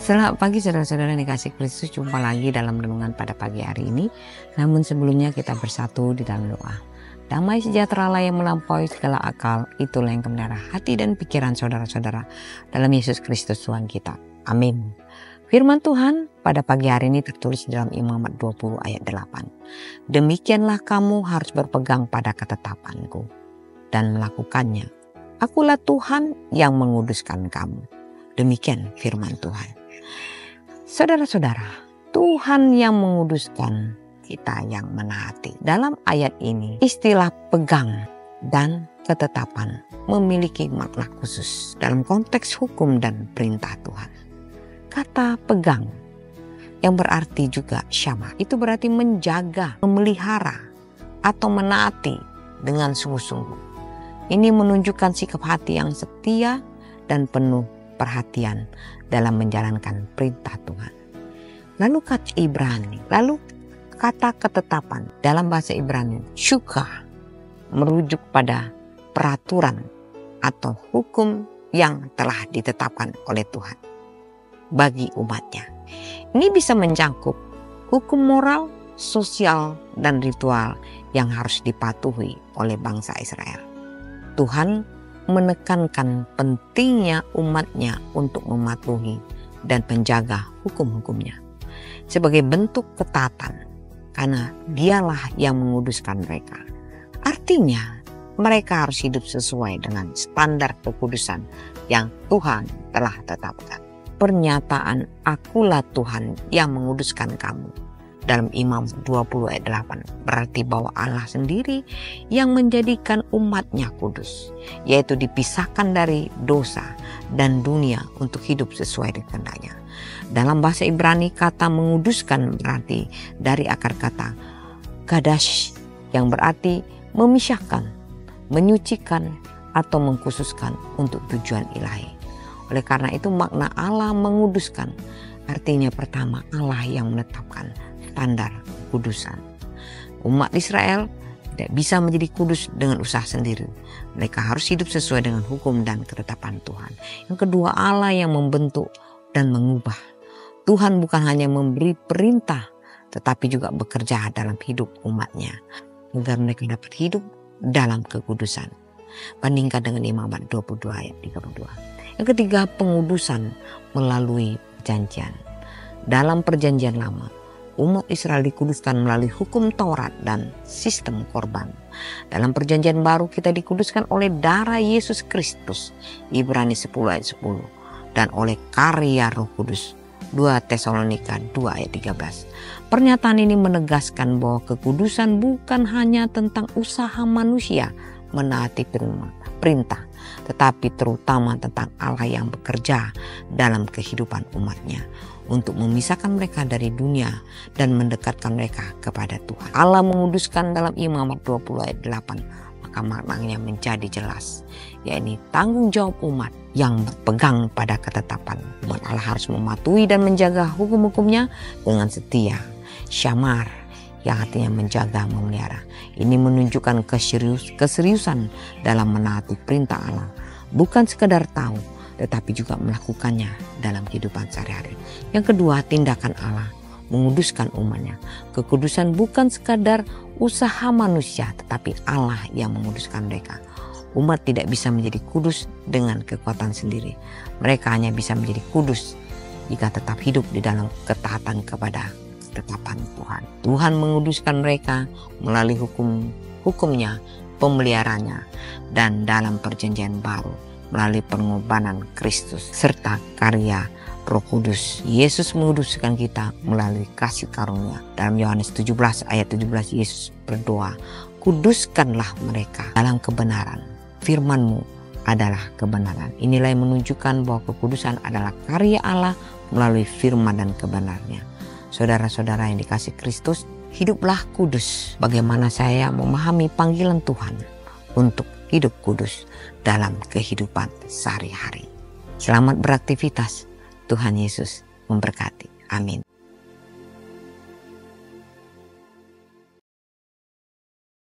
Selamat pagi saudara-saudara yang dikasih Kristus, jumpa lagi dalam renungan pada pagi hari ini. Namun sebelumnya kita bersatu di dalam doa. Damai sejahtera Allah yang melampaui segala akal, itulah yang memelihara hati dan pikiran saudara-saudara dalam Yesus Kristus Tuhan kita. Amin. Firman Tuhan pada pagi hari ini tertulis dalam Imamat 20 ayat 8. Demikianlah kamu harus berpegang pada ketetapanku dan melakukannya. Akulah Tuhan yang menguduskan kamu. Demikian firman Tuhan. Saudara-saudara, Tuhan yang menguduskan, kita yang menaati. Dalam ayat ini, istilah pegang dan ketetapan memiliki makna khusus dalam konteks hukum dan perintah Tuhan. Kata pegang yang berarti juga syama, itu berarti menjaga, memelihara, atau menaati dengan sungguh-sungguh. Ini menunjukkan sikap hati yang setia dan penuh perhatian dalam menjalankan perintah Tuhan. Lalu kata ketetapan dalam bahasa Ibrani, syuka, merujuk pada peraturan atau hukum yang telah ditetapkan oleh Tuhan bagi umatnya. Ini bisa mencakup hukum moral, sosial, dan ritual yang harus dipatuhi oleh bangsa Israel. Tuhan menekankan pentingnya umatnya untuk mematuhi dan menjaga hukum-hukumnya sebagai bentuk ketaatan, karena dialah yang menguduskan mereka. Artinya mereka harus hidup sesuai dengan standar kekudusan yang Tuhan telah tetapkan. Pernyataan akulah Tuhan yang menguduskan kamu dalam Imamat 20 ayat 8 berarti bahwa Allah sendiri yang menjadikan umatnya kudus, yaitu dipisahkan dari dosa dan dunia untuk hidup sesuai dengan kehendaknya. Dalam bahasa Ibrani, kata menguduskan berarti dari akar kata kadash yang berarti memisahkan, menyucikan, atau mengkhususkan untuk tujuan ilahi. Oleh karena itu makna Allah menguduskan artinya pertama Allah yang menetapkan standar kudusan. Umat Israel tidak bisa menjadi kudus dengan usaha sendiri. Mereka harus hidup sesuai dengan hukum dan ketetapan Tuhan. Yang kedua, Allah yang membentuk dan mengubah. Tuhan bukan hanya memberi perintah, tetapi juga bekerja dalam hidup umatnya agar mereka dapat hidup dalam kekudusan. Bandingkan dengan Imamat 22 ayat 32. Yang ketiga, pengudusan melalui perjanjian. Dalam perjanjian lama, umat Israel dikuduskan melalui hukum Taurat dan sistem korban. Dalam perjanjian baru kita dikuduskan oleh darah Yesus Kristus, Ibrani 10 ayat 10, dan oleh karya Roh Kudus, 2 Tesalonika 2 ayat 13. Pernyataan ini menegaskan bahwa kekudusan bukan hanya tentang usaha manusia menaati perintah, tetapi terutama tentang Allah yang bekerja dalam kehidupan umatnya untuk memisahkan mereka dari dunia dan mendekatkan mereka kepada Tuhan. Allah menguduskan dalam Imamat 20 ayat 8, maka maknanya menjadi jelas, yakni tanggung jawab umat yang berpegang pada ketetapan. Umat Allah harus mematuhi dan menjaga hukum-hukumnya dengan setia, syamar, yang artinya menjaga, memelihara. Ini menunjukkan keseriusan dalam menaati perintah Allah. Bukan sekedar tahu, tetapi juga melakukannya dalam kehidupan sehari-hari. Yang kedua, tindakan Allah menguduskan umatnya. Kekudusan bukan sekadar usaha manusia, tetapi Allah yang menguduskan mereka. Umat tidak bisa menjadi kudus dengan kekuatan sendiri. Mereka hanya bisa menjadi kudus jika tetap hidup di dalam ketaatan kepada ketetapan Tuhan. Tuhan menguduskan mereka melalui hukumnya, pemeliharanya, dan dalam perjanjian baru melalui pengorbanan Kristus serta karya Roh Kudus. Yesus menguduskan kita melalui kasih karunia. Dalam Yohanes 17 ayat 17 Yesus berdoa, kuduskanlah mereka dalam kebenaran. Firman-Mu adalah kebenaran. Inilah yang menunjukkan bahwa kekudusan adalah karya Allah melalui firman dan kebenarannya. Saudara-saudara yang dikasih Kristus, hiduplah kudus. Bagaimana saya memahami panggilan Tuhan untuk hidup kudus dalam kehidupan sehari-hari. Selamat beraktivitas. Tuhan Yesus memberkati. Amin.